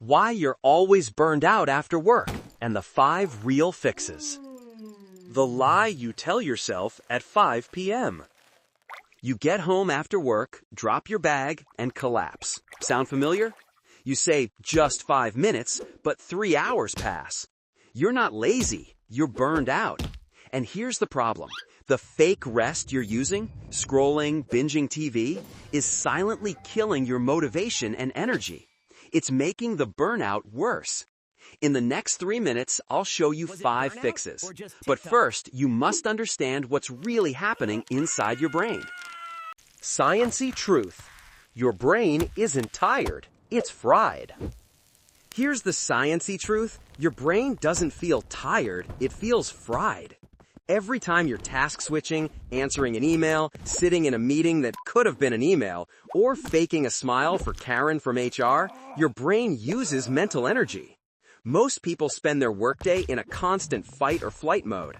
Why you're always burned out after work, and the 5 real fixes. The lie you tell yourself at 5 p.m. You get home after work, drop your bag, and collapse. Sound familiar? You say, just 5 minutes, but 3 hours pass. You're not lazy, you're burned out. And here's the problem. The fake rest you're using, scrolling, binging TV, is silently killing your motivation and energy. It's making the burnout worse. In the next 3 minutes, I'll show you 5 fixes. But first, you must understand what's really happening inside your brain. Science-y truth. Your brain isn't tired, it's fried. Here's the science-y truth. Your brain doesn't feel tired, it feels fried. Every time you're task switching, answering an email, sitting in a meeting that could have been an email, or faking a smile for Karen from HR, your brain uses mental energy. Most people spend their workday in a constant fight or flight mode.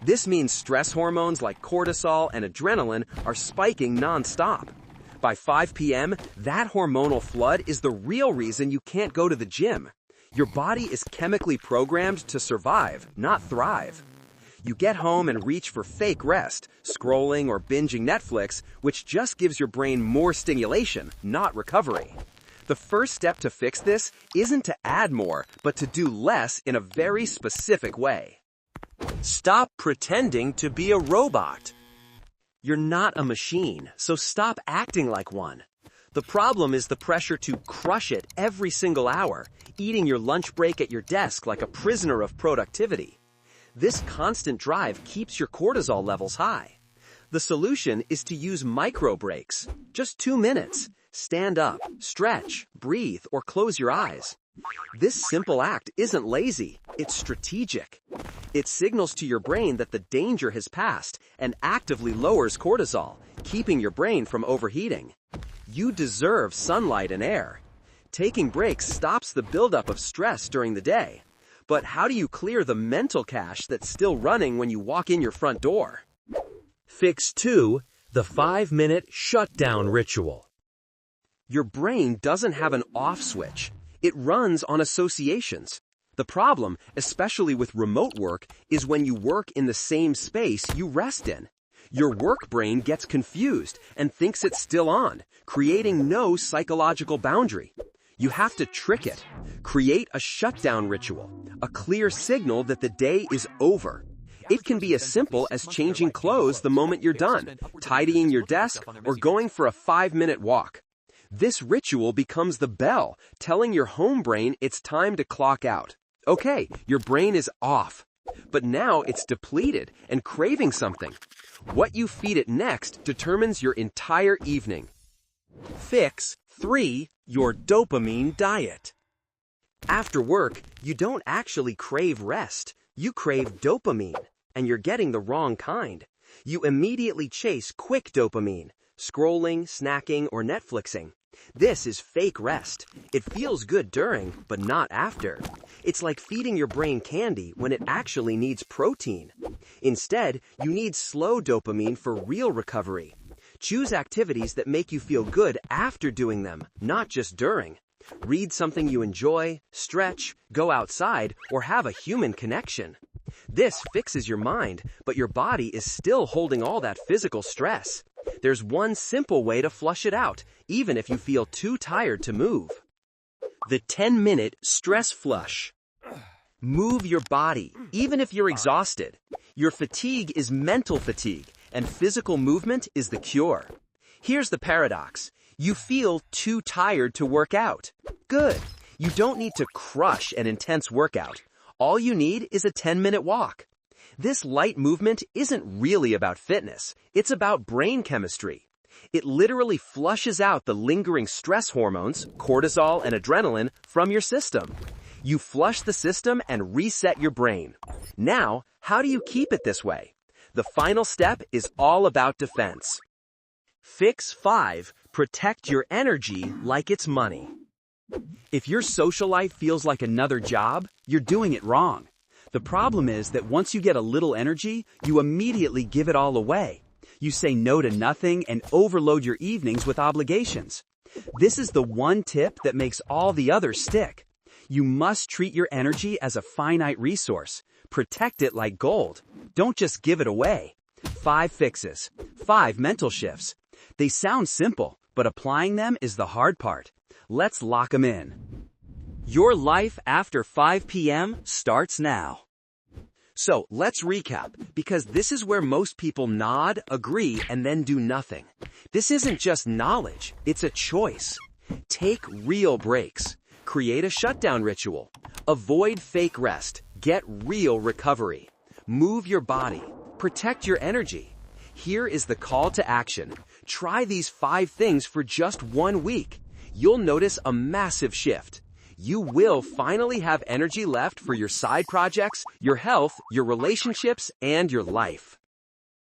This means stress hormones like cortisol and adrenaline are spiking non-stop. By 5 p.m., that hormonal flood is the real reason you can't go to the gym. Your body is chemically programmed to survive, not thrive. You get home and reach for fake rest, scrolling or binging Netflix, which just gives your brain more stimulation, not recovery. The first step to fix this isn't to add more, but to do less in a very specific way. Stop pretending to be a robot. You're not a machine, so stop acting like one. The problem is the pressure to crush it every single hour, eating your lunch break at your desk like a prisoner of productivity. This constant drive keeps your cortisol levels high. The solution is to use micro breaks. Just 2 minutes. Stand up, stretch, breathe, or close your eyes. This simple act isn't lazy, it's strategic. It signals to your brain that the danger has passed and actively lowers cortisol, keeping your brain from overheating. You deserve sunlight and air. Taking breaks stops the buildup of stress during the day. But how do you clear the mental cache that's still running when you walk in your front door? Fix 2. The 5-minute shutdown ritual. Your brain doesn't have an off switch. It runs on associations. The problem, especially with remote work, is when you work in the same space you rest in. Your work brain gets confused and thinks it's still on, creating no psychological boundary. You have to trick it. Create a shutdown ritual, a clear signal that the day is over. It can be as simple as changing clothes the moment you're done, tidying your desk, or going for a 5-minute walk. This ritual becomes the bell, telling your home brain it's time to clock out. Okay, your brain is off. But now it's depleted and craving something. What you feed it next determines your entire evening. Fix 3. Your dopamine diet. After work, you don't actually crave rest. You crave dopamine, and you're getting the wrong kind. You immediately chase quick dopamine, scrolling, snacking, or Netflixing. This is fake rest. It feels good during, but not after. It's like feeding your brain candy when it actually needs protein. Instead, you need slow dopamine for real recovery. Choose activities that make you feel good after doing them, not just during. Read something you enjoy, stretch, go outside, or have a human connection. This fixes your mind, but your body is still holding all that physical stress. There's one simple way to flush it out, even if you feel too tired to move. The 10-minute stress flush. Move your body, even if you're exhausted. Your fatigue is mental fatigue, and physical movement is the cure. Here's the paradox. You feel too tired to work out. Good. You don't need to crush an intense workout. All you need is a 10-minute walk. This light movement isn't really about fitness. It's about brain chemistry. It literally flushes out the lingering stress hormones, cortisol and adrenaline, from your system. You flush the system and reset your brain. Now, how do you keep it this way? The final step is all about defense. Fix 5. Protect your energy like it's money. If your social life feels like another job, you're doing it wrong. The problem is that once you get a little energy, you immediately give it all away. You say no to nothing and overload your evenings with obligations. This is the one tip that makes all the others stick. You must treat your energy as a finite resource. Protect it like gold. Don't just give it away. 5 fixes. 5 mental shifts. They sound simple, but applying them is the hard part. Let's lock them in. Your life after 5 p.m. starts now. So let's recap, because this is where most people nod, agree, and then do nothing. This isn't just knowledge, it's a choice. Take real breaks. Create a shutdown ritual. Avoid fake rest. Get real recovery. Move your body. Protect your energy. Here is the call to action. Try these 5 things for just 1 week. You'll notice a massive shift. You will finally have energy left for your side projects, your health, your relationships, and your life.